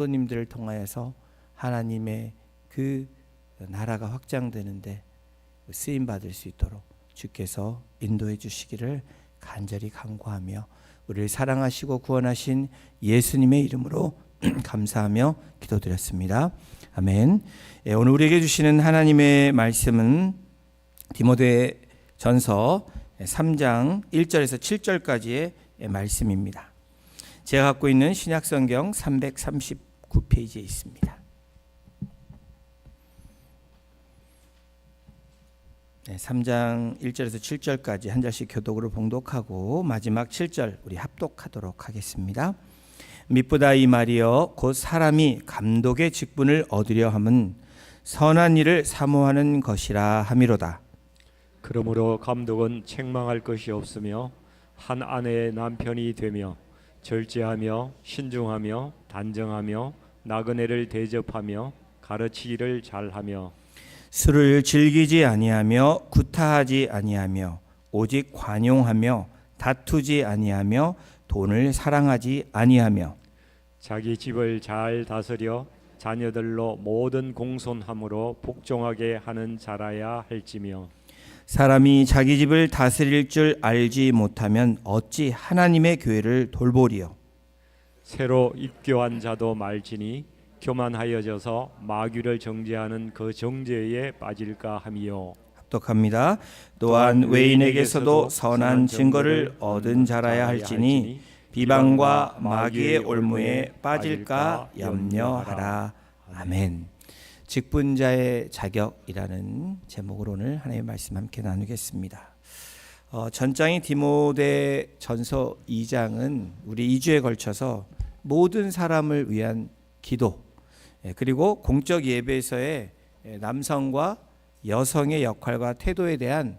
성도님들을 통하여서 하나님의 그 나라가 확장되는데 쓰임 받을 수 있도록 주께서 인도해 주시기를 간절히 간구하며 우리를 사랑하시고 구원하신 예수님의 이름으로 감사하며 기도드렸습니다. 아멘. 오늘 우리에게 주시는 하나님의 말씀은 디모데전서 3장 1절에서 7절까지의 말씀입니다. 제가 갖고 있는 신약성경 339페이지에 있습니다. 3장 1절에서 7절까지 한 절씩 교독으로 봉독하고 마지막 7절 우리 합독하도록 하겠습니다. mit보다 이 말이여 곧 사람이 감독의 직분을 얻으려 함은 선한 일을 사모하는 것이라 함이로다. 그러므로 감독은 책망할 것이 없으며 한 아내의 남편이 되며 절제하며 신중하며 단정하며 나그네를 대접하며 가르치기를 잘하며 술을 즐기지 아니하며 구타하지 아니하며 오직 관용하며 다투지 아니하며 돈을 사랑하지 아니하며 자기 집을 잘 다스려 자녀들로 모든 공손함으로 복종하게 하는 자라야 할지며 사람이 자기 집을 다스릴 줄 알지 못하면 어찌 하나님의 교회를 돌보리요. 새로 입교한 자도 말지니 교만하여져서 마귀를 정죄하는 그 정죄에 빠질까 함이요. 합독합니다. 또한 외인에게서도 선한 증거를 얻은 자라야 할지니 비방과 마귀의 올무에 빠질까 염려하라. 아멘. 직분자의 자격이라는 제목으로 오늘 하나님의 말씀 함께 나누겠습니다. 전장인 디모데전서 2장은 우리 2주에 걸쳐서 모든 사람을 위한 기도, 그리고 공적 예배에서의 남성과 여성의 역할과 태도에 대한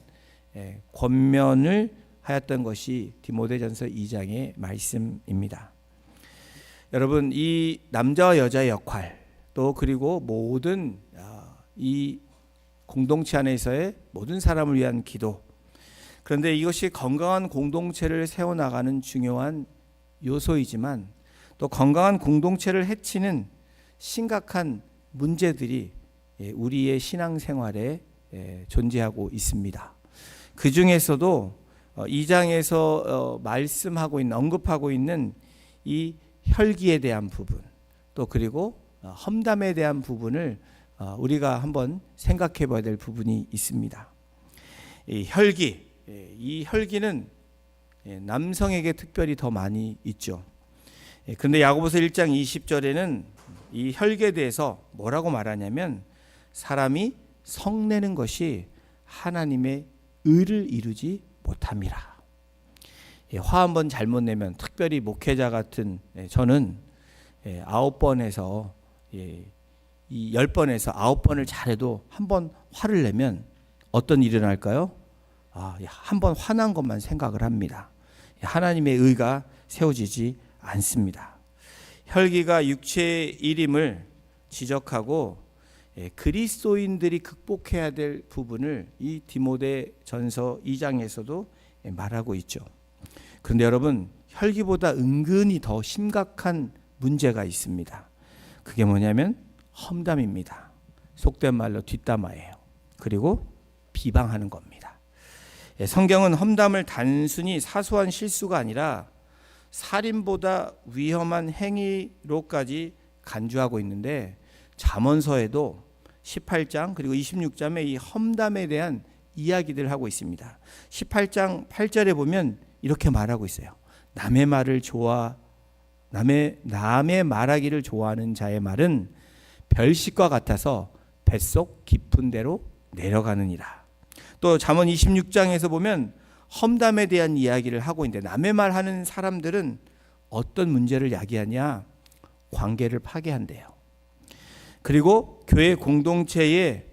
권면을 하였던 것이 디모데전서 2장의 말씀입니다. 여러분, 이 남자와 여자의 역할 또 그리고 모든 이 공동체 안에서의 모든 사람을 위한 기도, 그런데 이것이 건강한 공동체를 세워나가는 중요한 요소이지만 또 건강한 공동체를 해치는 심각한 문제들이 우리의 신앙생활에 존재하고 있습니다. 그 중에서도 2장에서 말씀하고 있는, 언급하고 있는 이 혈기에 대한 부분, 또 그리고 험담에 대한 부분을 우리가 한번 생각해 봐야 될 부분이 있습니다. 이 혈기는 남성에게 특별히 더 많이 있죠. 그런데 야고보서 1장 20절에는 이 혈기에 대해서 뭐라고 말하냐면 사람이 성내는 것이 하나님의 의를 이루지 못함이라. 화 한 번 잘못 내면, 특별히 목회자 같은 저는 9번에서 이 10번에서 9번을 잘해도 한 번 화를 내면 어떤 일이 일어날까요? 한 번 화난 것만 생각을 합니다. 하나님의 의가 세워지지 않습니다. 혈기가 육체의 일임을 지적하고 그리스도인들이 극복해야 될 부분을 이 디모데전서 2장에서도 말하고 있죠. 그런데 여러분, 혈기보다 은근히 더 심각한 문제가 있습니다. 그게 뭐냐면 험담입니다. 속된 말로 뒷담화예요. 그리고 비방하는 겁니다. 성경은 험담을 단순히 사소한 실수가 아니라 살인보다 위험한 행위로까지 간주하고 있는데, 잠언서에도 18장 그리고 26장에 이 험담에 대한 이야기들을 하고 있습니다. 18장 8절에 보면 이렇게 말하고 있어요. 남의 말하기를 좋아하는 자의 말은 별식과 같아서 뱃속 깊은 데로 내려가느니라. 또 잠언 26장에서 보면 험담에 대한 이야기를 하고 있는데, 남의 말하는 사람들은 어떤 문제를 야기하냐? 관계를 파괴한대요. 그리고 교회 공동체의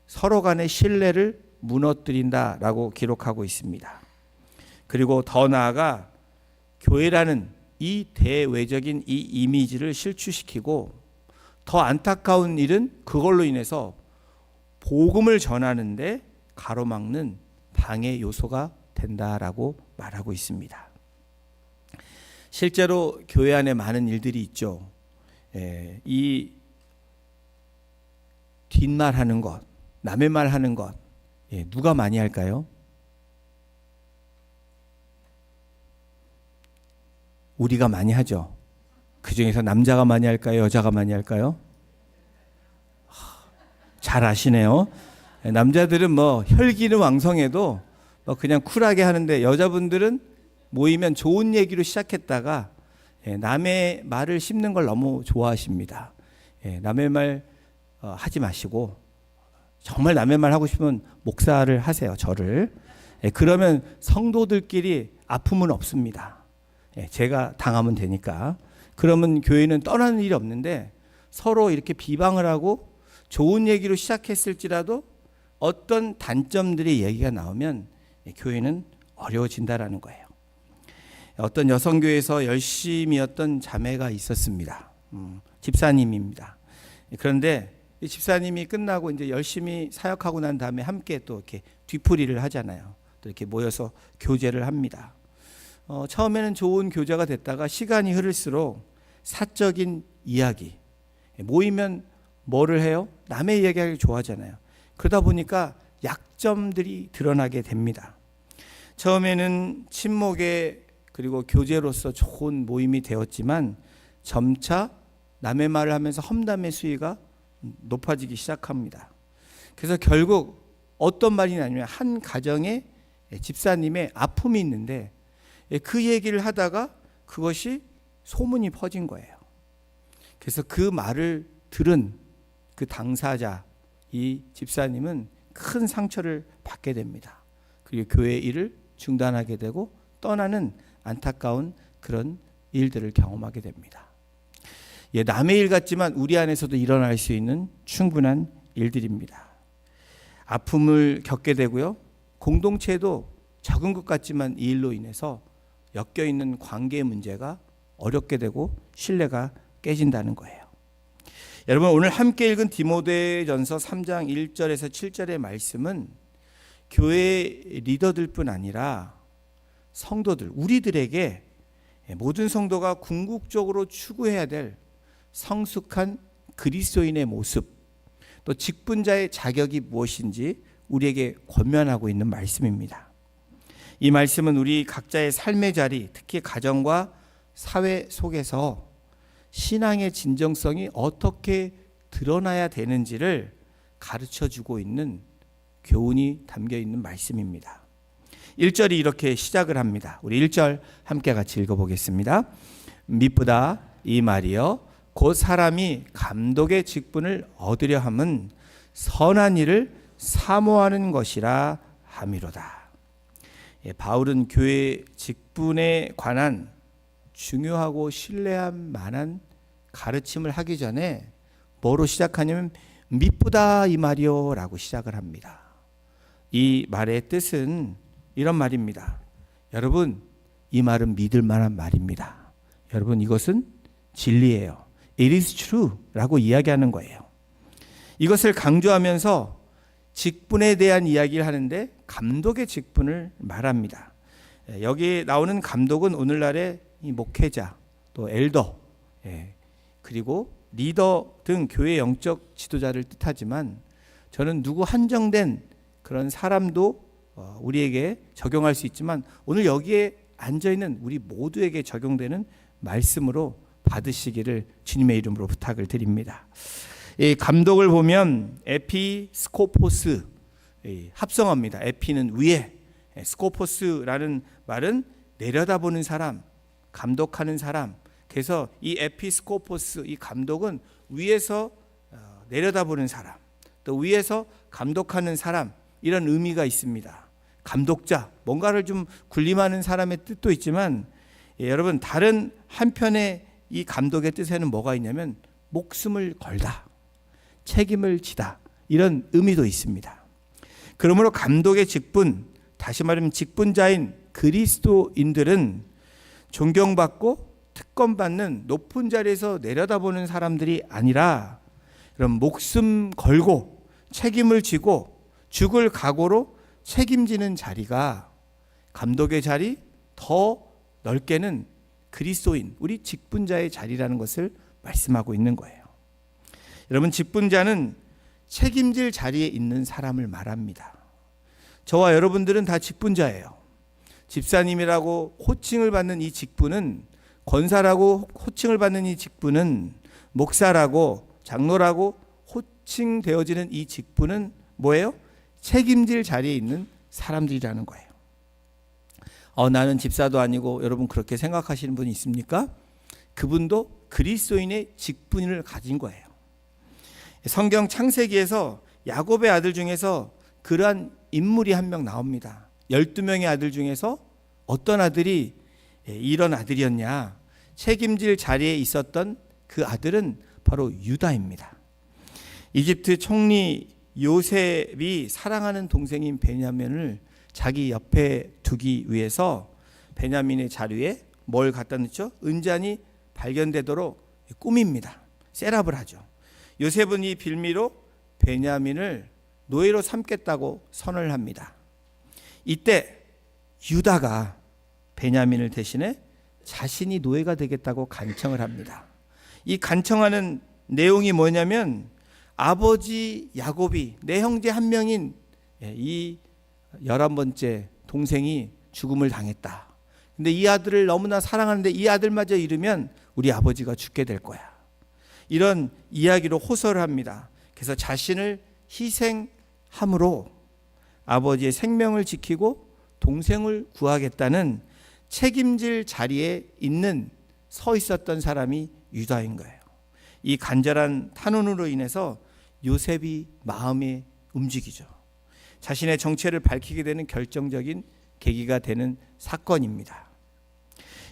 서로 간의 신뢰를 무너뜨린다라고 기록하고 있습니다. 그리고 더 나아가 교회라는 이 대외적인 이 이미지를 실추시키고, 더 안타까운 일은 그걸로 인해서 복음을 전하는데 가로막는 방해 요소가 된다라고 말하고 있습니다. 실제로 교회 안에 많은 일들이 있죠. 이 뒷말하는 것, 남의 말하는 것, 누가 많이 할까요? 우리가 많이 하죠. 그 중에서 남자가 많이 할까요? 여자가 많이 할까요? 잘 아시네요. 남자들은 뭐 혈기는 왕성해도 뭐 그냥 쿨하게 하는데, 여자분들은 모이면 좋은 얘기로 시작했다가 남의 말을 씹는 걸 너무 좋아하십니다. 남의 말 하지 마시고, 정말 남의 말 하고 싶으면 목사를 하세요. 저를. 그러면 성도들끼리 아픔은 없습니다. 제가 당하면 되니까. 그러면 교회는 떠나는 일이 없는데, 서로 이렇게 비방을 하고 좋은 얘기로 시작했을지라도 어떤 단점들의 얘기가 나오면 교회는 어려워진다라는 거예요. 어떤 여성교회에서 열심이었던 자매가 있었습니다. 집사님입니다. 그런데 이 집사님이 끝나고 이제 열심히 사역하고 난 다음에 함께 또 이렇게 뒤풀이를 하잖아요. 또 이렇게 모여서 교제를 합니다. 처음에는 좋은 교제가 됐다가 시간이 흐를수록 사적인 이야기, 모이면 뭐를 해요? 남의 이야기하기 좋아하잖아요. 그러다 보니까 약점들이 드러나게 됩니다. 처음에는 친목에 그리고 교제로서 좋은 모임이 되었지만 점차 남의 말을 하면서 험담의 수위가 높아지기 시작합니다. 그래서 결국 어떤 말이 나냐면, 한 가정에 집사님의 아픔이 있는데 그 얘기를 하다가 그것이 소문이 퍼진 거예요. 그래서 그 말을 들은 그 당사자, 이 집사님은 큰 상처를 받게 됩니다. 그리고 교회 일을 중단하게 되고 떠나는 안타까운 그런 일들을 경험하게 됩니다. 남의 일 같지만 우리 안에서도 일어날 수 있는 충분한 일들입니다. 아픔을 겪게 되고요. 공동체도 적은 것 같지만 이 일로 인해서 엮여있는 관계 문제가 어렵게 되고 신뢰가 깨진다는 거예요. 여러분, 오늘 함께 읽은 디모데전서 3장 1절에서 7절의 말씀은 교회 리더들뿐 아니라 성도들, 우리들에게 모든 성도가 궁극적으로 추구해야 될 성숙한 그리스도인의 모습, 또 직분자의 자격이 무엇인지 우리에게 권면하고 있는 말씀입니다. 이 말씀은 우리 각자의 삶의 자리, 특히 가정과 사회 속에서 신앙의 진정성이 어떻게 드러나야 되는지를 가르쳐주고 있는 교훈이 담겨 있는 말씀입니다. 1절이 이렇게 시작을 합니다. 우리 1절 함께 같이 읽어보겠습니다. 미쁘다 이 말이여 곧 사람이 감독의 직분을 얻으려 함은 선한 일을 사모하는 것이라 함이로다. 바울은 교회 직분에 관한 중요하고 신뢰할 만한 가르침을 하기 전에 뭐로 시작하냐면 미쁘다 이 말이요 라고 시작을 합니다. 이 말의 뜻은 이런 말입니다. 여러분, 이 말은 믿을 만한 말입니다. 여러분, 이것은 진리예요. It is true 라고 이야기하는 거예요. 이것을 강조하면서 직분에 대한 이야기를 하는데 감독의 직분을 말합니다. 여기 나오는 감독은 오늘날의 이 목회자, 또 엘더, 그리고 리더 등 교회 영적 지도자를 뜻하지만, 저는 누구 한정된 그런 사람도 우리에게 적용할 수 있지만 오늘 여기에 앉아있는 우리 모두에게 적용되는 말씀으로 받으시기를 주님의 이름으로 부탁을 드립니다. 이 감독을 보면 에피스코포스, 합성어입니다. 에피는 위에, 스코포스라는 말은 내려다보는 사람, 감독하는 사람. 그래서 이 에피스코포스, 이 감독은 위에서 내려다보는 사람, 또 위에서 감독하는 사람, 이런 의미가 있습니다. 감독자, 뭔가를 좀 군림하는 사람의 뜻도 있지만, 여러분, 다른 한편의 이 감독의 뜻에는 뭐가 있냐면 목숨을 걸다, 책임을 지다, 이런 의미도 있습니다. 그러므로 감독의 직분, 다시 말하면 직분자인 그리스도인들은 존경받고 특권받는 높은 자리에서 내려다보는 사람들이 아니라 그럼 목숨 걸고 책임을 지고 죽을 각오로 책임지는 자리가, 감독의 자리, 더 넓게는 그리스도인, 우리 직분자의 자리라는 것을 말씀하고 있는 거예요. 여러분, 직분자는 책임질 자리에 있는 사람을 말합니다. 저와 여러분들은 다 직분자예요. 집사님이라고 호칭을 받는 이 직분은, 권사라고 호칭을 받는 이 직분은, 목사라고, 장로라고 호칭되어지는 이 직분은 뭐예요? 책임질 자리에 있는 사람들이라는 거예요. 나는 집사도 아니고, 여러분 그렇게 생각하시는 분이 있습니까? 그분도 그리스도인의 직분을 가진 거예요. 성경 창세기에서 야곱의 아들 중에서 그러한 인물이 한 명 나옵니다. 12명의 아들 중에서 어떤 아들이 이런 아들이었냐? 책임질 자리에 있었던 그 아들은 바로 유다입니다. 이집트 총리 요셉이 사랑하는 동생인 베냐민을 자기 옆에 두기 위해서 베냐민의 자리에 뭘 갖다 넣죠? 은잔이 발견되도록 꾸밉니다. 셋업을 하죠. 요셉은 이 빌미로 베냐민을 노예로 삼겠다고 선언을 합니다. 이때 유다가 베냐민을 대신해 자신이 노예가 되겠다고 간청을 합니다. 이 간청하는 내용이 뭐냐면, 아버지 야곱이 내 형제 한 명인 이 11번째 동생이 죽음을 당했다. 근데 이 아들을 너무나 사랑하는데 이 아들마저 잃으면 우리 아버지가 죽게 될 거야. 이런 이야기로 호소를 합니다. 그래서 자신을 희생함으로 아버지의 생명을 지키고 동생을 구하겠다는 책임질 자리에 서 있었던 사람이 유다인 거예요. 이 간절한 탄원으로 인해서 요셉이 마음이 움직이죠. 자신의 정체를 밝히게 되는 결정적인 계기가 되는 사건입니다.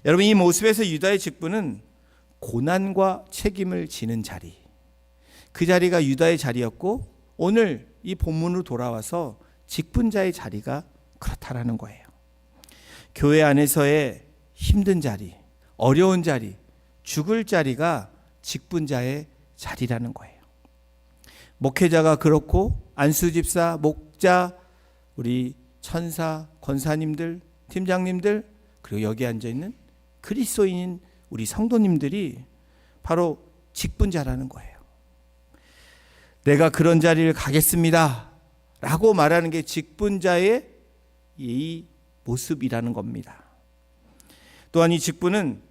여러분, 이 모습에서 유다의 직분은 고난과 책임을 지는 자리, 그 자리가 유다의 자리였고, 오늘 이 본문으로 돌아와서 직분자의 자리가 그렇다라는 거예요. 교회 안에서의 힘든 자리, 어려운 자리, 죽을 자리가 직분자의 자리라는 거예요. 목회자가 그렇고, 안수집사, 목자, 우리 천사, 권사님들, 팀장님들, 그리고 여기 앉아있는 그리스도인인 우리 성도님들이 바로 직분자라는 거예요. 내가 그런 자리를 가겠습니다 라고 말하는 게 직분자의 이 모습이라는 겁니다. 또한 이 직분은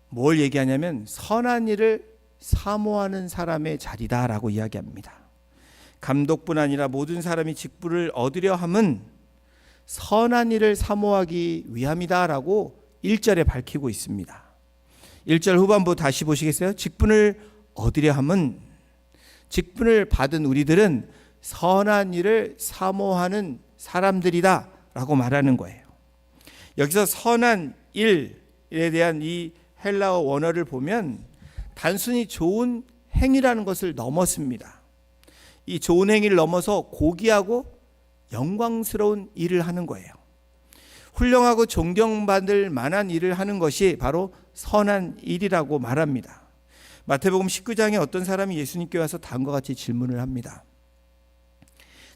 뭘 얘기하냐면 선한 일을 사모하는 사람의 자리다라고 이야기합니다. 감독뿐 아니라 모든 사람이 직분을 얻으려 함은 선한 일을 사모하기 위함이다라고 1절에 밝히고 있습니다. 1절 후반부 다시 보시겠어요? 직분을 얻으려 함은, 직분을 받은 우리들은 선한 일을 사모하는 사람들이다 라고 말하는 거예요. 여기서 선한 일에 대한 이 헬라어 원어를 보면 단순히 좋은 행위라는 것을 넘었습니다. 이 좋은 행위를 넘어서 고귀하고 영광스러운 일을 하는 거예요. 훌륭하고 존경받을 만한 일을 하는 것이 바로 선한 일이라고 말합니다. 마태복음 19장에 어떤 사람이 예수님께 와서 다음과 같이 질문을 합니다.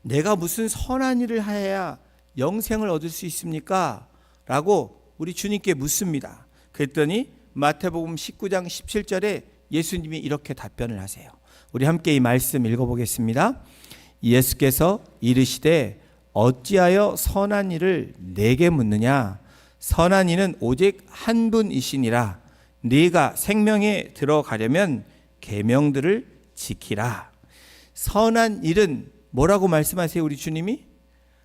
내가 무슨 선한 일을 해야 영생을 얻을 수 있습니까? 라고 우리 주님께 묻습니다. 그랬더니 마태복음 19장 17절에 예수님이 이렇게 답변을 하세요. 우리 함께 이 말씀 읽어보겠습니다. 예수께서 이르시되 어찌하여 선한 일을 내게 묻느냐? 선한 이는 오직 한 분이시니라. 네가 생명에 들어가려면 계명들을 지키라. 선한 일은 뭐라고 말씀하세요? 우리 주님이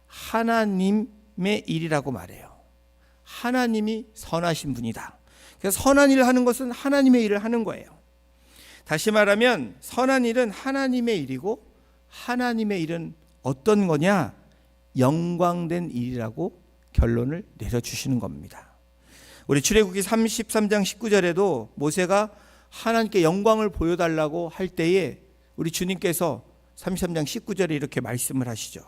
하나님의 일이라고 말해요. 하나님이 선하신 분이다. 그래서 선한 일을 하는 것은 하나님의 일을 하는 거예요. 다시 말하면 선한 일은 하나님의 일이고, 하나님의 일은 어떤 거냐? 영광된 일이라고 결론을 내려주시는 겁니다. 우리 출애굽기 33장 19절에도 모세가 하나님께 영광을 보여달라고 할 때에 우리 주님께서 33장 19절에 이렇게 말씀을 하시죠.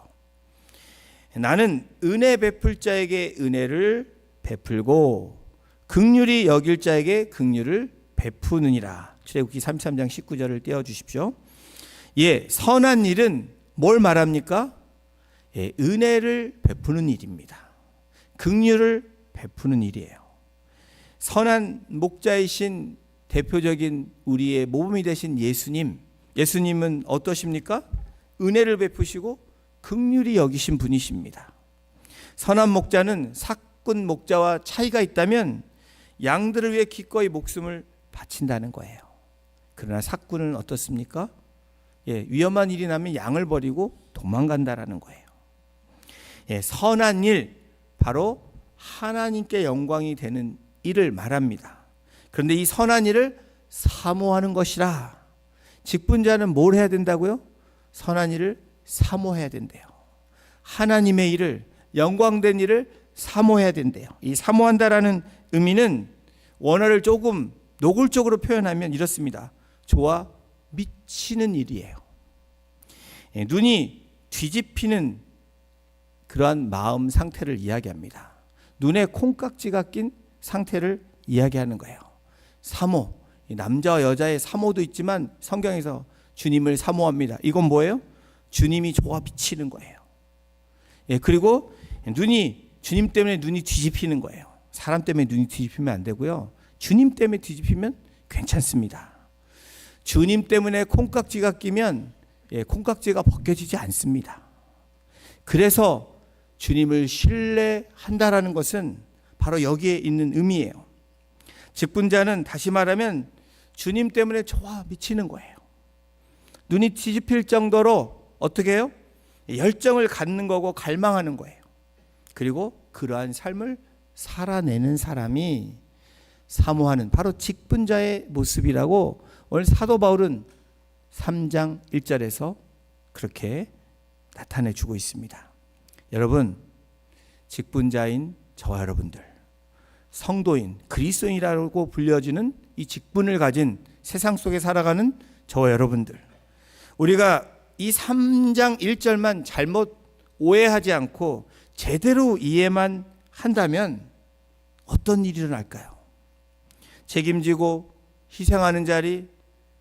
나는 은혜 베풀 자에게 은혜를 베풀고 긍휼히 여길 자에게 긍휼을 베푸느니라. 출애굽기 33장 19절을 떼어주십시오. 예, 선한 일은 뭘 말합니까? 예, 은혜를 베푸는 일입니다. 긍휼을 베푸는 일이에요. 선한 목자이신 대표적인 우리의 모범이 되신 예수님은 어떠십니까? 은혜를 베푸시고 긍휼히 여기신 분이십니다. 선한 목자는 사꾼 목자와 차이가 있다면 양들을 위해 기꺼이 목숨을 바친다는 거예요. 그러나 사꾼은 어떻습니까? 위험한 일이 나면 양을 버리고 도망간다라는 거예요. 선한 일, 바로 하나님께 영광이 되는 일을 말합니다. 그런데 이 선한 일을 사모하는 것이라. 직분자는 뭘 해야 된다고요? 선한 일을 사모해야 된대요. 하나님의 일을, 영광된 일을 사모해야 된대요. 이 사모한다라는 의미는 원어를 조금 노골적으로 표현하면 이렇습니다. 좋아 미치는 일이에요. 눈이 뒤집히는 그러한 마음 상태를 이야기합니다. 눈에 콩깍지가 낀 상태를 이야기하는 거예요. 사모, 남자와 여자의 사모도 있지만 성경에서 주님을 사모합니다. 이건 뭐예요? 주님이 좋아 미치는 거예요. 그리고 주님 때문에 눈이 뒤집히는 거예요. 사람 때문에 눈이 뒤집히면 안 되고요. 주님 때문에 뒤집히면 괜찮습니다. 주님 때문에 콩깍지가 끼면 콩깍지가 벗겨지지 않습니다. 그래서 주님을 신뢰한다라는 것은 바로 여기에 있는 의미예요. 직분자는 다시 말하면 주님 때문에 좋아 미치는 거예요. 눈이 뒤집힐 정도로 어떻게 해요? 열정을 갖는 거고 갈망하는 거예요. 그리고 그러한 삶을 살아내는 사람이 사모하는 바로 직분자의 모습이라고 오늘 사도 바울은 3장 1절에서 그렇게 나타내 주고 있습니다. 여러분, 직분자인 저와 여러분들, 성도인, 그리스도인이라고 불려지는 이 직분을 가진 세상 속에 살아가는 저와 여러분들, 우리가 이 3장 1절만 잘못 오해하지 않고 제대로 이해만 한다면 어떤 일이 일어날까요? 책임지고 희생하는 자리,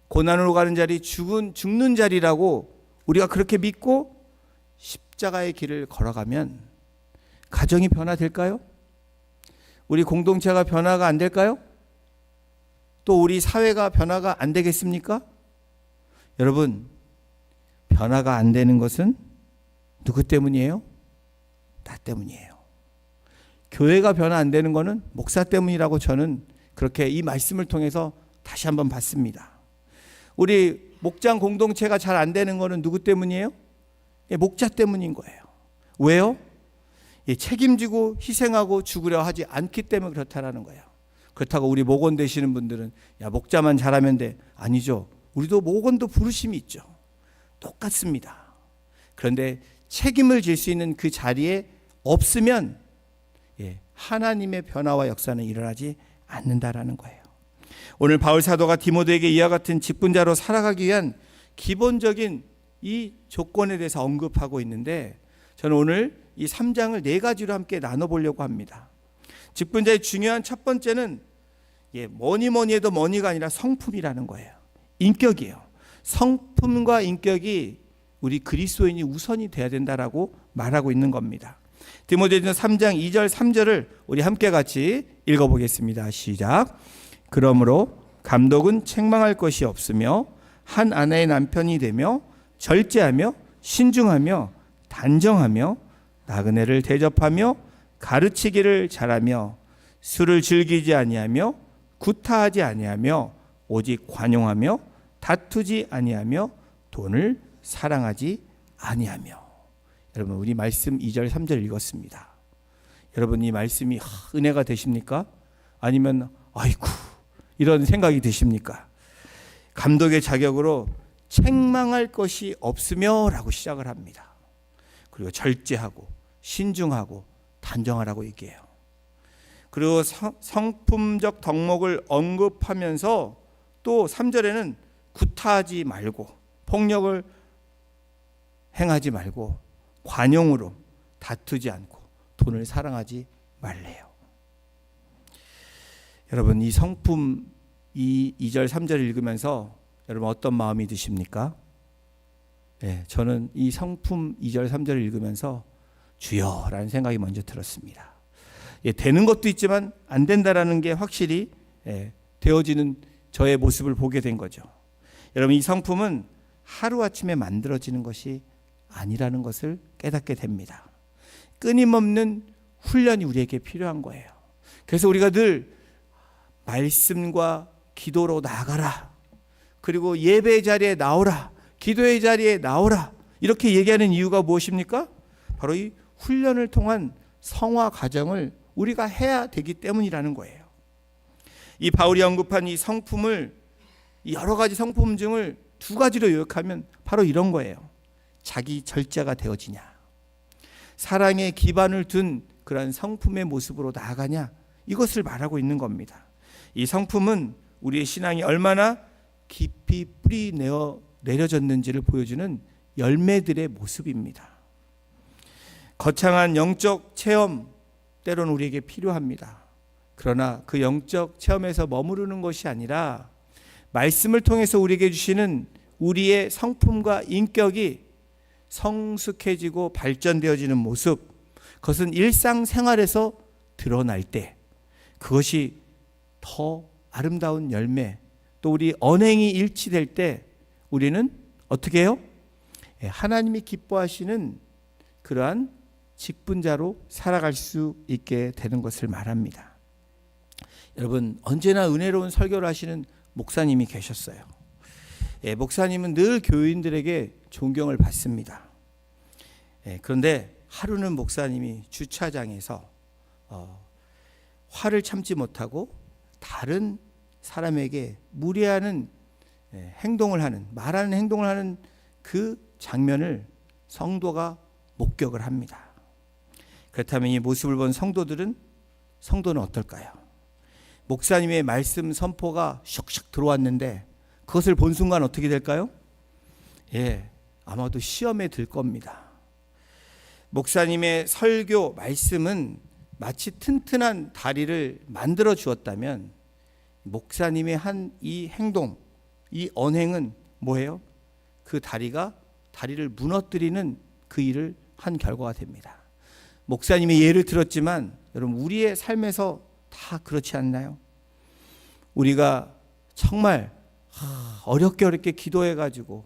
고난으로 가는 자리, 죽는 자리라고 우리가 그렇게 믿고 십자가의 길을 걸어가면 가정이 변화될까요? 우리 공동체가 변화가 안 될까요? 또 우리 사회가 변화가 안 되겠습니까? 여러분, 변화가 안 되는 것은 누구 때문이에요? 나 때문이에요. 교회가 변화 안 되는 것은 목사 때문이라고 저는 그렇게 이 말씀을 통해서 다시 한번 봤습니다. 우리 목장 공동체가 잘 안 되는 것은 누구 때문이에요? 목자 때문인 거예요. 왜요? 책임지고 희생하고 죽으려 하지 않기 때문에 그렇다라는 거예요. 그렇다고 우리 목원 되시는 분들은 야 목자만 잘하면 돼. 아니죠. 우리도 목원도 부르심이 있죠. 똑같습니다. 그런데 책임을 질 수 있는 그 자리에 없으면 하나님의 변화와 역사는 일어나지 않는다라는 거예요. 오늘 바울 사도가 디모데에게 이와 같은 직분자로 살아가기 위한 기본적인 이 조건에 대해서 언급하고 있는데 저는 오늘 이 3장을 4가지로 함께 나눠보려고 합니다. 직분자의 중요한 첫 번째는 뭐니 해도 뭐니가 아니라 성품이라는 거예요. 인격이에요. 성품과 인격이 우리 그리스도인이 우선이 돼야 된다라고 말하고 있는 겁니다. 디모데전서 3장 2절 3절을 우리 함께 같이 읽어보겠습니다. 시작. 그러므로 감독은 책망할 것이 없으며 한 아내의 남편이 되며 절제하며 신중하며 단정하며 나그네를 대접하며 가르치기를 잘하며 술을 즐기지 아니하며 구타하지 아니하며 오직 관용하며 다투지 아니하며 돈을 사랑하지 아니하며. 여러분, 우리 말씀 2절 3절 읽었습니다. 여러분, 이 말씀이 은혜가 되십니까? 아니면 아이고 이런 생각이 드십니까? 감독의 자격으로 책망할 것이 없으며 라고 시작을 합니다. 그리고 절제하고 신중하고 단정하라고 얘기해요. 그리고 성품적 덕목을 언급하면서 또 3절에는 구타하지 말고 폭력을 행하지 말고 관용으로 다투지 않고 돈을 사랑하지 말래요. 여러분, 이 성품 이 2절 3절 읽으면서 여러분 어떤 마음이 드십니까? 저는 이 성품 2절 3절을 읽으면서 주여라는 생각이 먼저 들었습니다. 되는 것도 있지만 안 된다라는 게 확실히 되어지는 저의 모습을 보게 된 거죠. 여러분, 이 성품은 하루아침에 만들어지는 것이 아니라는 것을 깨닫게 됩니다. 끊임없는 훈련이 우리에게 필요한 거예요. 그래서 우리가 늘 말씀과 기도로 나아가라, 그리고 예배 자리에 나오라, 기도의 자리에 나오라, 이렇게 얘기하는 이유가 무엇입니까? 바로 이 훈련을 통한 성화 과정을 우리가 해야 되기 때문이라는 거예요. 이 바울이 언급한 이 성품을, 이 여러 가지 성품 중을 두 가지로 요약하면 바로 이런 거예요. 자기 절제가 되어지냐, 사랑에 기반을 둔 그런 성품의 모습으로 나아가냐, 이것을 말하고 있는 겁니다. 이 성품은 우리의 신앙이 얼마나 깊이 뿌리 내려졌는지를 보여주는 열매들의 모습입니다. 거창한 영적 체험 때로는 우리에게 필요합니다. 그러나 그 영적 체험에서 머무르는 것이 아니라 말씀을 통해서 우리에게 주시는 우리의 성품과 인격이 성숙해지고 발전되어지는 모습, 그것은 일상생활에서 드러날 때 그것이 더 아름다운 열매, 또 우리 언행이 일치될 때 우리는 어떻게 해요? 하나님이 기뻐하시는 그러한 직분자로 살아갈 수 있게 되는 것을 말합니다. 여러분, 언제나 은혜로운 설교를 하시는 목사님이 계셨어요. 목사님은 늘 교인들에게 존경을 받습니다. 그런데 하루는 목사님이 주차장에서 화를 참지 못하고 다른 사람에게 무례하는 행동을 하는, 말하는 행동을 하는 그 장면을 성도가 목격을 합니다. 그렇다면 이 모습을 본 성도는 어떨까요? 목사님의 말씀 선포가 슉슉 들어왔는데 그것을 본 순간 어떻게 될까요? 아마도 시험에 들 겁니다. 목사님의 설교 말씀은 마치 튼튼한 다리를 만들어 주었다면 목사님의 한 이 행동, 이 언행은 뭐예요? 그 다리를 무너뜨리는 그 일을 한 결과가 됩니다. 목사님의 예를 들었지만 여러분, 우리의 삶에서 다 그렇지 않나요? 우리가 정말 어렵게 기도해가지고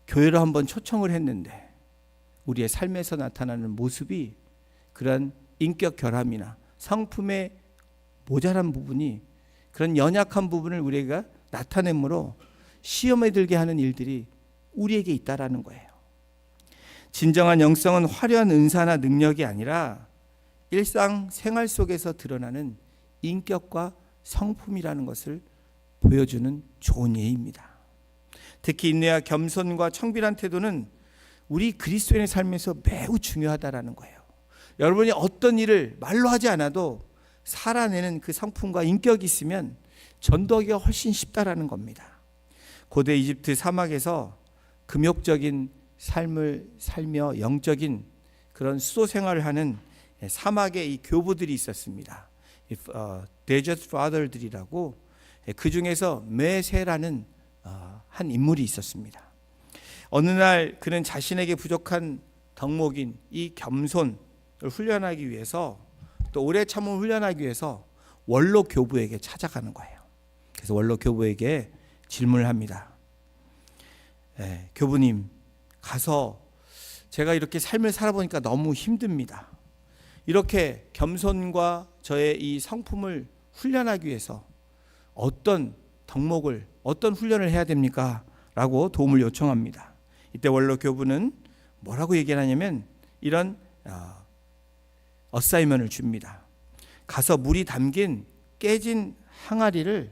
교회로 한번 초청을 했는데 우리의 삶에서 나타나는 모습이 그런 인격 결함이나 성품의 모자란 부분이, 그런 연약한 부분을 우리가 나타내므로 시험에 들게 하는 일들이 우리에게 있다라는 거예요. 진정한 영성은 화려한 은사나 능력이 아니라 일상 생활 속에서 드러나는 인격과 성품이라는 것을 보여주는 좋은 예입니다. 특히 인내와 겸손과 청빈한 태도는 우리 그리스도인의 삶에서 매우 중요하다라는 거예요. 여러분이 어떤 일을 말로 하지 않아도 살아내는 그 성품과 인격이 있으면 전도하기가 훨씬 쉽다라는 겁니다. 고대 이집트 사막에서 금욕적인 삶을 살며 영적인 그런 수도 생활을 하는 사막의 이 교부들이 있었습니다. 데저트 파더들이라고, 그 중에서 메세라는 한 인물이 있었습니다. 어느 날 그는 자신에게 부족한 덕목인 이 겸손을 훈련하기 위해서, 또 오래 참음을 훈련하기 위해서 원로 교부에게 찾아가는 거예요. 그래서 원로 교부에게 질문을 합니다. 교부님, 가서 제가 이렇게 삶을 살아보니까 너무 힘듭니다. 이렇게 겸손과 저의 이 성품을 훈련하기 위해서 어떤 덕목을, 어떤 훈련을 해야 됩니까? 라고 도움을 요청합니다. 이때 원로 교부는 뭐라고 얘기하냐면 이런 어사이먼을 줍니다. 가서 물이 담긴 깨진 항아리를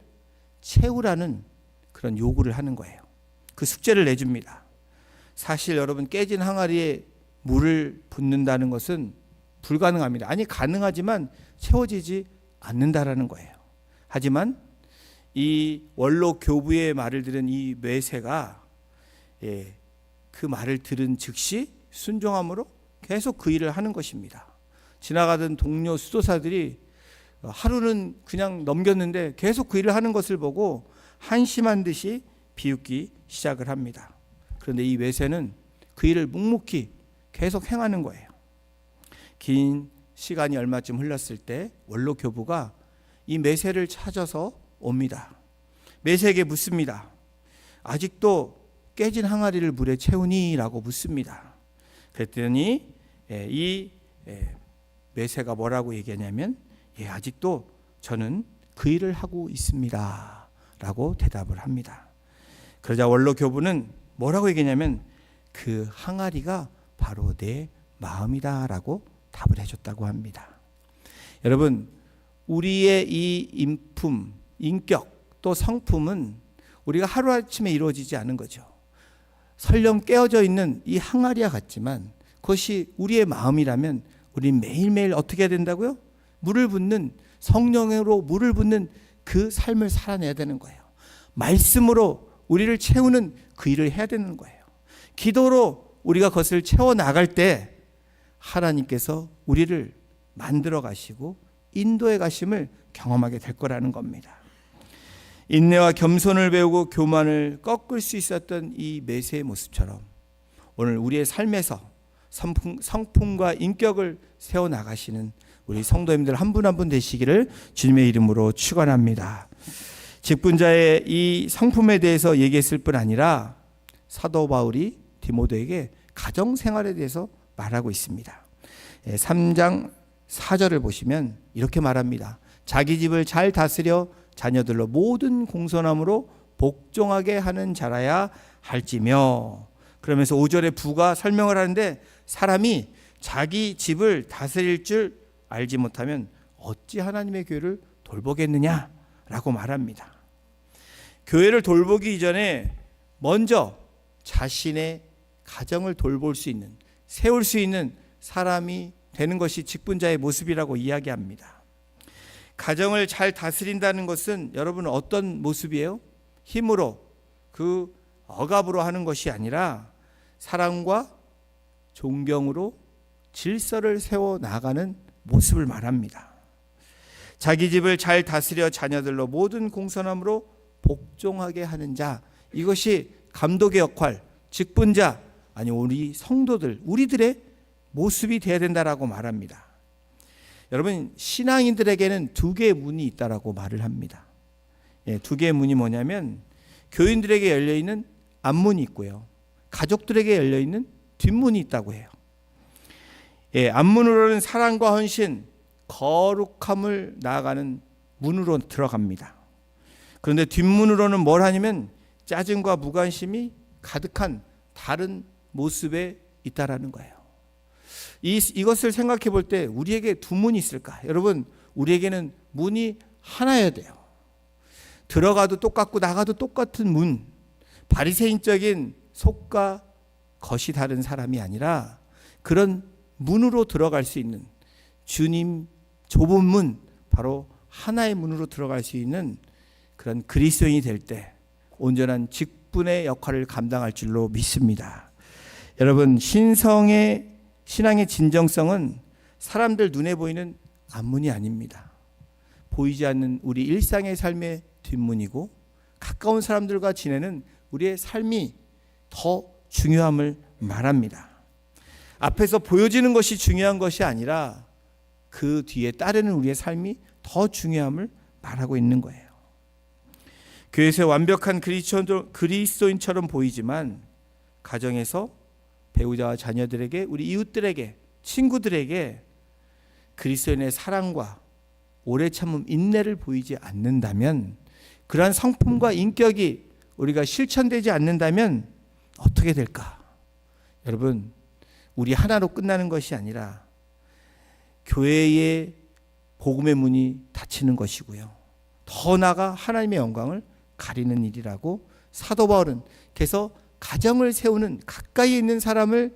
채우라는 그런 요구를 하는 거예요. 그 숙제를 내줍니다. 사실 여러분, 깨진 항아리에 물을 붓는다는 것은 불가능합니다. 아니, 가능하지만 채워지지 않는다라는 거예요. 하지만 이 원로 교부의 말을 들은 이 메세가 그 말을 들은 즉시 순종함으로 계속 그 일을 하는 것입니다. 지나가던 동료 수도사들이 하루는 그냥 넘겼는데 계속 그 일을 하는 것을 보고 한심한 듯이 비웃기 시작을 합니다. 그런데 이 메세는 그 일을 묵묵히 계속 행하는 거예요. 긴 시간이 얼마쯤 흘렀을 때 원로 교부가 이 메세를 찾아서 옵니다. 메세에게 묻습니다. 아직도 깨진 항아리를 물에 채우니? 라고 묻습니다. 그랬더니 이 메세가 뭐라고 얘기하냐면 아직도 저는 그 일을 하고 있습니다 라고 대답을 합니다. 그러자 원로 교부는 뭐라고 얘기하냐면 그 항아리가 바로 내 마음이다 라고 답을 해줬다고 합니다. 여러분, 우리의 이 인품, 인격 또 성품은 우리가 하루아침에 이루어지지 않은 거죠. 설령 깨어져 있는 이 항아리와 같지만 그것이 우리의 마음이라면 우리는 매일매일 어떻게 해야 된다고요? 물을 붓는, 성령으로 물을 붓는 그 삶을 살아내야 되는 거예요. 말씀으로 우리를 채우는 그 일을 해야 되는 거예요. 기도로 우리가 그것을 채워나갈 때 하나님께서 우리를 만들어 가시고 인도해 가심을 경험하게 될 거라는 겁니다. 인내와 겸손을 배우고 교만을 꺾을 수 있었던 이 메세의 모습처럼 오늘 우리의 삶에서 성품과 인격을 세워나가시는 우리 성도님들 한 분 한 분 되시기를 주님의 이름으로 축원합니다. 직분자의 이 성품에 대해서 얘기했을 뿐 아니라 사도 바울이 디모데에게 가정생활에 대해서 말하고 있습니다. 3장 4절을 보시면 이렇게 말합니다. 자기 집을 잘 다스려 자녀들로 모든 공손함으로 복종하게 하는 자라야 할지며, 그러면서 5절에 부가 설명을 하는데 사람이 자기 집을 다스릴 줄 알지 못하면 어찌 하나님의 교회를 돌보겠느냐라고 말합니다. 교회를 돌보기 이전에 먼저 자신의 가정을 돌볼 수 있는, 세울 수 있는 사람이 되는 것이 직분자의 모습이라고 이야기합니다. 가정을 잘 다스린다는 것은 여러분 어떤 모습이에요? 힘으로, 그 억압으로 하는 것이 아니라 사랑과 존경으로 질서를 세워 나가는 모습을 말합니다. 자기 집을 잘 다스려 자녀들로 모든 공손함으로 복종하게 하는 자, 이것이 감독의 역할, 직분자, 아니 우리 성도들, 우리들의 모습이 되어야 된다라고 말합니다. 여러분, 신앙인들에게는 두 개의 문이 있다라고 말을 합니다. 두 개의 문이 뭐냐면 교인들에게 열려있는 앞문이 있고요, 가족들에게 열려있는 뒷문이 있다고 해요. 앞문으로는 사랑과 헌신, 거룩함을 나아가는 문으로 들어갑니다. 그런데 뒷문으로는 뭘 하냐면 짜증과 무관심이 가득한 다른 모습에 있다라는 거예요. 이것을 생각해 볼 때 우리에게 두 문이 있을까? 여러분, 우리에게는 문이 하나여야 돼요. 들어가도 똑같고 나가도 똑같은 문, 바리새인적인 속과 겉이 다른 사람이 아니라 그런 문으로 들어갈 수 있는, 주님 좁은 문, 바로 하나의 문으로 들어갈 수 있는 그런 그리스도인이 될 때 온전한 직분의 역할을 감당할 줄로 믿습니다. 여러분, 신앙의 진정성은 사람들 눈에 보이는 앞문이 아닙니다. 보이지 않는 우리 일상의 삶의 뒷문이고, 가까운 사람들과 지내는 우리의 삶이 더 중요함을 말합니다. 앞에서 보여지는 것이 중요한 것이 아니라 그 뒤에 따르는 우리의 삶이 더 중요함을 말하고 있는 거예요. 교회에서 완벽한 그리스도인처럼 보이지만 가정에서 배우자와 자녀들에게, 우리 이웃들에게, 친구들에게 그리스도인의 사랑과 오래 참음, 인내를 보이지 않는다면, 그러한 성품과 인격이 우리가 실천되지 않는다면 어떻게 될까? 여러분, 우리 하나로 끝나는 것이 아니라 교회의 복음의 문이 닫히는 것이고요, 더 나아가 하나님의 영광을 가리는 일이라고 사도 바울은, 그래서 가정을 세우는, 가까이 있는 사람을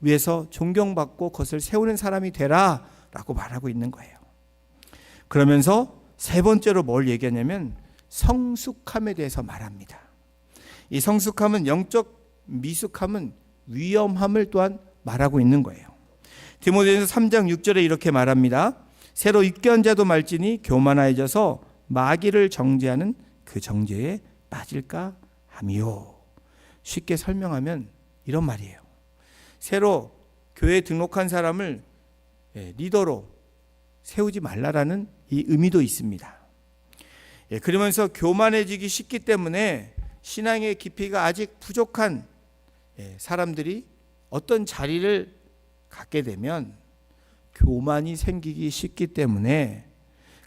위해서 존경받고 그것을 세우는 사람이 되라 라고 말하고 있는 거예요. 그러면서 세 번째로 뭘 얘기하냐면 성숙함에 대해서 말합니다. 이 성숙함은, 영적 미숙함은 위험함을 또한 말하고 있는 거예요. 디모데전서 3장 6절에 이렇게 말합니다. 새로 입견 자도 말지니 교만하여져서 마귀를 정죄하는 그 정죄에 빠질까 함이요. 쉽게 설명하면 이런 말이에요. 새로 교회에 등록한 사람을 리더로 세우지 말라라는 이 의미도 있습니다. 그러면서 교만해지기 쉽기 때문에 신앙의 깊이가 아직 부족한 사람들이 어떤 자리를 갖게 되면 교만이 생기기 쉽기 때문에,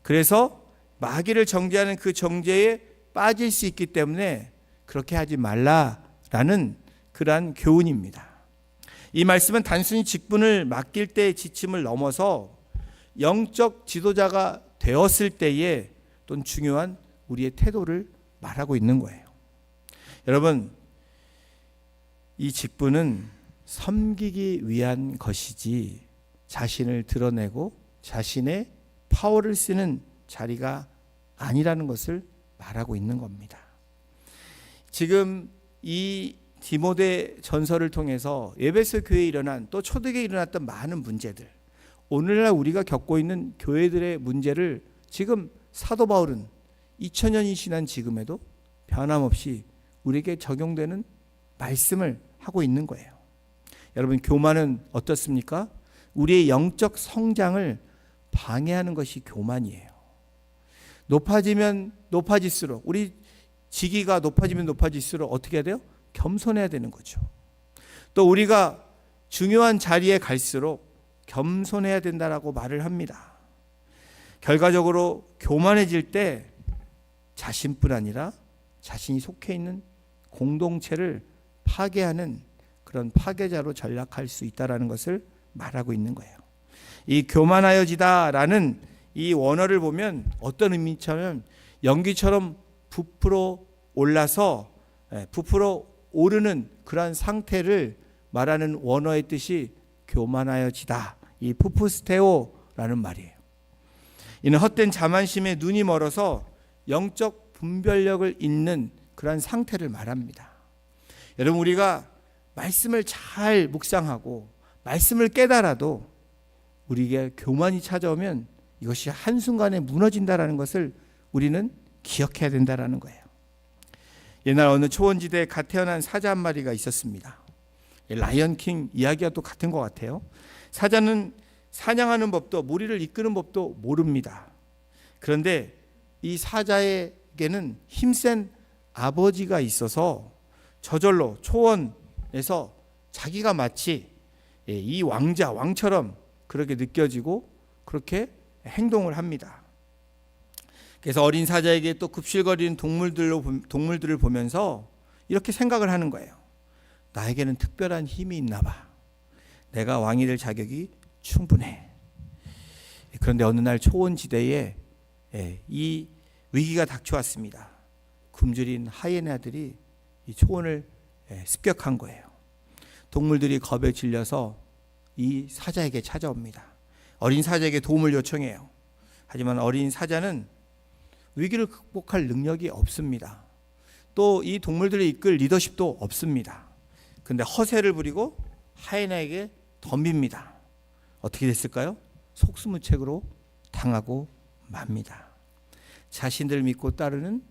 그래서 마귀를 정죄하는 그 정죄에 빠질 수 있기 때문에 그렇게 하지 말라라는 그러한 교훈입니다. 이 말씀은 단순히 직분을 맡길 때의 지침을 넘어서 영적 지도자가 되었을 때의 또는 중요한 우리의 태도를 말하고 있는 거예요. 여러분, 이 직분은 섬기기 위한 것이지 자신을 드러내고 자신의 파워를 쓰는 자리가 아니라는 것을 말하고 있는 겁니다. 지금 이 디모데 전서를 통해서 에베소 교회에 일어난, 또 초대교회에 일어났던 많은 문제들, 오늘날 우리가 겪고 있는 교회들의 문제를 지금 사도 바울은 2000년이 지난 지금에도 변함없이 우리에게 적용되는 말씀을 하고 있는 거예요. 여러분, 교만은 어떻습니까? 우리의 영적 성장을 방해하는 것이 교만이에요. 높아지면 높아질수록, 우리 직위가 높아지면 높아질수록 어떻게 해야 돼요? 겸손해야 되는 거죠. 또 우리가 중요한 자리에 갈수록 겸손해야 된다라고 말을 합니다. 결과적으로 교만해질 때 자신뿐 아니라 자신이 속해 있는 공동체를 파괴하는 그런 파괴자로 전락할 수 있다는 것을 말하고 있는 거예요. 이 교만하여지다라는 이 원어를 보면 어떤 의미처럼 연기처럼 부풀어 올라서 부풀어 오르는 그러한 상태를 말하는 원어의 뜻이 교만하여지다, 이 푸푸스테오라는 말이에요. 이는 헛된 자만심에 눈이 멀어서 영적 분별력을 잃는 그러한 상태를 말합니다. 여러분, 우리가 말씀을 잘 묵상하고 말씀을 깨달아도 우리에게 교만이 찾아오면 이것이 한순간에 무너진다라는 것을 우리는 기억해야 된다라는 거예요. 옛날 어느 초원지대에 갓 태어난 사자 한 마리가 있었습니다. 라이언킹 이야기와 또 같은 것 같아요. 사자는 사냥하는 법도 무리를 이끄는 법도 모릅니다. 그런데 이 사자에게는 힘센 아버지가 있어서 저절로 초원에서 자기가 마치 이 왕처럼 그렇게 느껴지고 그렇게 행동을 합니다. 그래서 어린 사자에게 또 굽실거리는 동물들을 보면서 이렇게 생각을 하는 거예요. 나에게는 특별한 힘이 있나 봐. 내가 왕이 될 자격이 충분해. 그런데 어느 날 초원지대에 이 위기가 닥쳐왔습니다. 굶주린 하이에나들이 이 초원을 습격한 거예요. 동물들이 겁에 질려서 이 사자에게 찾아옵니다. 어린 사자에게 도움을 요청해요. 하지만 어린 사자는 위기를 극복할 능력이 없습니다. 또 이 동물들을 이끌 리더십도 없습니다. 그런데 허세를 부리고 하이에나에게 덤빕니다. 어떻게 됐을까요? 속수무책으로 당하고 맙니다. 자신들을 믿고 따르는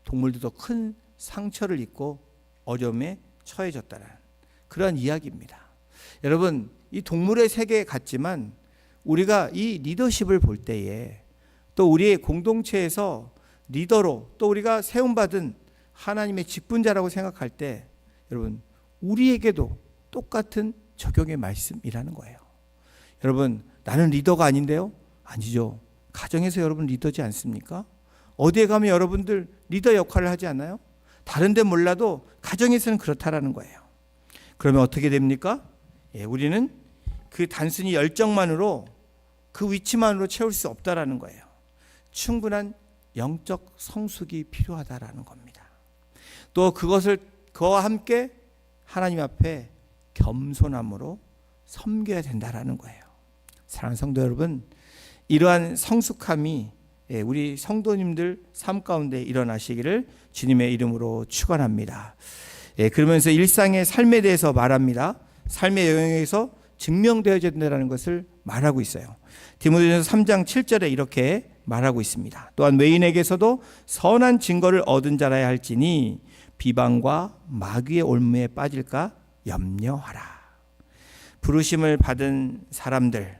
동물들도 큰 상처를 입고 어려움에 처해졌다는 그런 이야기입니다. 여러분, 이 동물의 세계 같지만 우리가 이 리더십을 볼 때에 또 우리의 공동체에서 리더로 또 우리가 세움받은 하나님의 직분자라고 생각할 때 여러분, 우리에게도 똑같은 적용의 말씀이라는 거예요. 여러분, 나는 리더가 아닌데요? 아니죠. 가정에서 여러분 리더지 않습니까? 어디에 가면 여러분들 리더 역할을 하지 않나요? 다른 데 몰라도 가정에서는 그렇다라는 거예요. 그러면 어떻게 됩니까? 우리는 그 단순히 열정만으로 그 위치만으로 채울 수 없다라는 거예요. 충분한 영적 성숙이 필요하다라는 겁니다. 또 그와 함께 하나님 앞에 겸손함으로 섬겨야 된다라는 거예요. 사랑하는 성도 여러분, 이러한 성숙함이 우리 성도님들 삶 가운데 일어나시기를 주님의 이름으로 축원합니다. 그러면서 일상의 삶에 대해서 말합니다. 삶의 여행에서 증명되어야 된다는 것을 말하고 있어요. 디모데전서 3장 7절에 이렇게 말하고 있습니다. 또한 외인에게서도 선한 증거를 얻은 자라야 할지니 비방과 마귀의 올무에 빠질까 염려하라. 부르심을 받은 사람들,